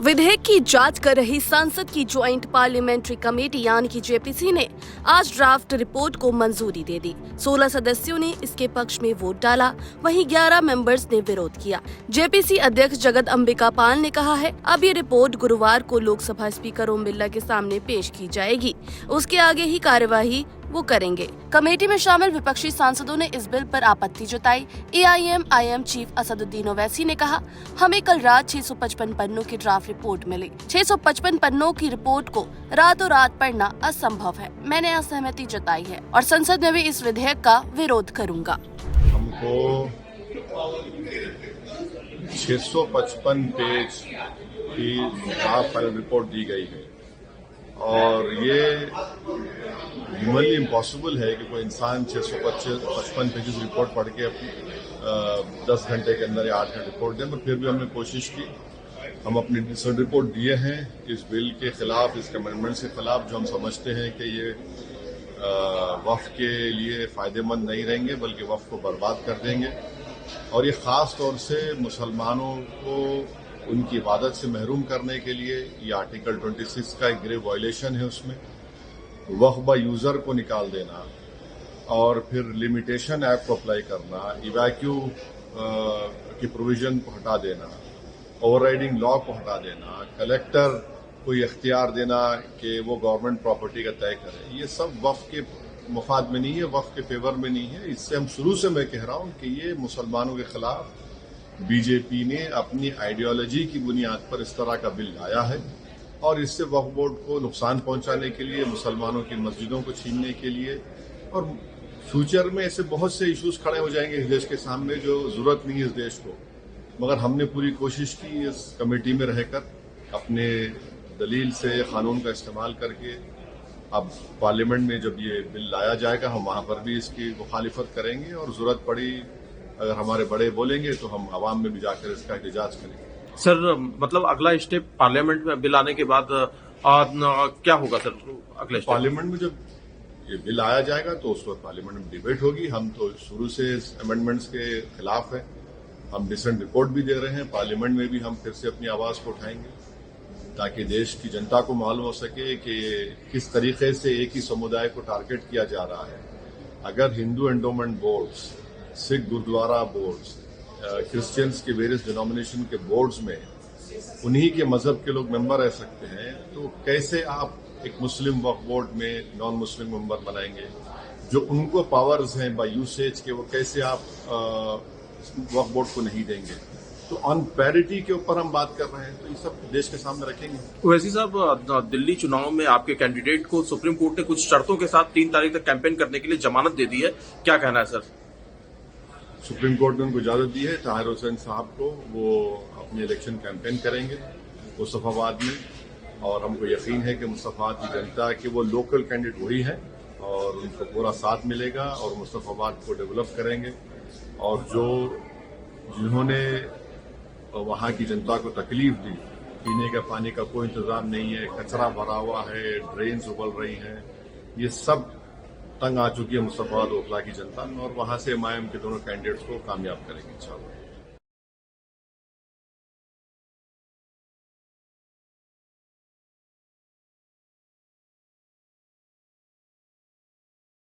विधेयक की जांच कर रही संसद की ज्वाइंट पार्लियामेंट्री कमेटी यानी कि जेपीसी ने आज ड्राफ्ट रिपोर्ट को मंजूरी दे दी। 16 सदस्यों ने इसके पक्ष में वोट डाला, वहीं 11 मेंबर्स ने विरोध किया। जेपीसी अध्यक्ष जगत अंबिका पाल ने कहा है, अब ये रिपोर्ट गुरुवार को लोकसभा स्पीकर ओम बिरला के सामने पेश की जाएगी, उसके आगे ही कार्यवाही वो करेंगे। कमेटी में शामिल विपक्षी सांसदों ने इस बिल पर आपत्ति जताई। AIM चीफ असदुद्दीन ओवैसी ने कहा, हमें कल रात 655 पन्नों की ड्राफ्ट रिपोर्ट मिली। 655 पन्नों की रिपोर्ट को रातों रात पढ़ना असंभव है। मैंने असहमति जताई है और संसद में भी इस विधेयक का विरोध करूंगा। हमको 655 पेज की ड्राफ्ट फाइनल रिपोर्ट दी गई है और ये ह्यूमनली इम्पॉसिबल है कि कोई इंसान 655 पेजेस रिपोर्ट पढ़ के 10 घंटे के अंदर या 8 घंटे रिपोर्ट दें, पर फिर भी हमने कोशिश की। हम अपनी डिसर्ट रिपोर्ट दिए हैं इस बिल के खिलाफ, इस अमेंडमेंट के खिलाफ, जो हम समझते हैं कि ये वक्फ के लिए फायदेमंद नहीं रहेंगे बल्कि वक्फ को बर्बाद कर देंगे और ये खास तौर से मुसलमानों को उनकी इबादत से महरूम करने के लिए ये आर्टिकल 26 का एक ग्रेव वायलेशन है। उसमें वक्फ बाय यूजर को निकाल देना और फिर लिमिटेशन एक्ट को अप्लाई करना, इवैक्यू की प्रोविजन को हटा देना, ओवरराइडिंग लॉ को हटा देना, कलेक्टर को इख्तियार देना कि वो गवर्नमेंट प्रॉपर्टी का तय करे, ये सब वक्फ के मुफाद में नहीं है, वक्फ के फेवर में नहीं है। इससे हम शुरू से मैं कह रहा हूं कि ये मुसलमानों के खिलाफ बीजेपी ने अपनी आइडियोलॉजी की बुनियाद पर इस तरह का बिल लाया है और इससे वक्फ बोर्ड को नुकसान पहुंचाने के लिए, मुसलमानों की मस्जिदों को छीनने के लिए और फ्यूचर में ऐसे बहुत से इश्यूज खड़े हो जाएंगे इस देश के सामने जो जरूरत नहीं है इस देश को। मगर हमने पूरी कोशिश की इस कमेटी में रहकर अपने दलील से कानून का इस्तेमाल करके, अब पार्लियामेंट में जब ये बिल लाया जाएगा हम वहां पर भी इसकी मुखालिफत करेंगे और जरूरत पड़ी अगर हमारे बड़े बोलेंगे तो हम आवाम में भी जाकर इसका एहतजाज करेंगे। सर, मतलब अगला स्टेप पार्लियामेंट में बिल आने के बाद क्या होगा सर? अगले पार्लियामेंट में जब ये बिल आया जाएगा तो उस वक्त पार्लियामेंट में डिबेट होगी। हम तो शुरू से इस अमेंडमेंट्स के खिलाफ हैं, हम डिसेंट रिपोर्ट भी दे रहे हैं। पार्लियामेंट में भी हम फिर से अपनी आवाज को उठाएंगे ताकि देश की जनता को मालूम हो सके कि किस तरीके से एक ही समुदाय को टारगेट किया जा रहा है। अगर Hindu endowment boards, Sikh gurdwara boards, Christians के वेरियस डिनोमिनेशन के बोर्ड्स में उन्हीं के मजहब के लोग मेंबर रह सकते हैं, तो कैसे आप एक मुस्लिम वक्फ बोर्ड में नॉन मुस्लिम मेंबर बनाएंगे? जो उनको पावर्स हैं बाय यूसेज के, वो कैसे आप वक्फ बोर्ड को नहीं देंगे? तो ऑन पैरिटी के ऊपर हम बात कर रहे हैं, तो ये सब देश के सामने रखेंगे। ओवैसी साहब, दिल्ली चुनाव में आपके कैंडिडेट को सुप्रीम कोर्ट ने कुछ शर्तों के साथ 3 तारीख तक कैंपेन करने के लिए जमानत दे दी है, क्या कहना है सर? सुप्रीम कोर्ट ने उनको इजाजत दी है ताहिर हुसैन साहब को, वो अपनी इलेक्शन कैंपेन करेंगे मुस्तफाबाद में और हमको यकीन है कि मुस्तफाबाद की जनता के वो लोकल कैंडिडेट वही है और उनको पूरा साथ मिलेगा और मुस्तफाबाद को डेवलप करेंगे। और जिन्होंने वहां की जनता को तकलीफ दी, पीने का पानी का कोई इंतजाम नहीं है, कचरा भरा हुआ है, ड्रेन्स उबल रही हैं, ये सब तंग आ चुकी है मुस्तफाबाद ओखला की जनता और वहां से MIM के दोनों कैंडिडेट्स को कामयाब करेंगे इंशाल्लाह।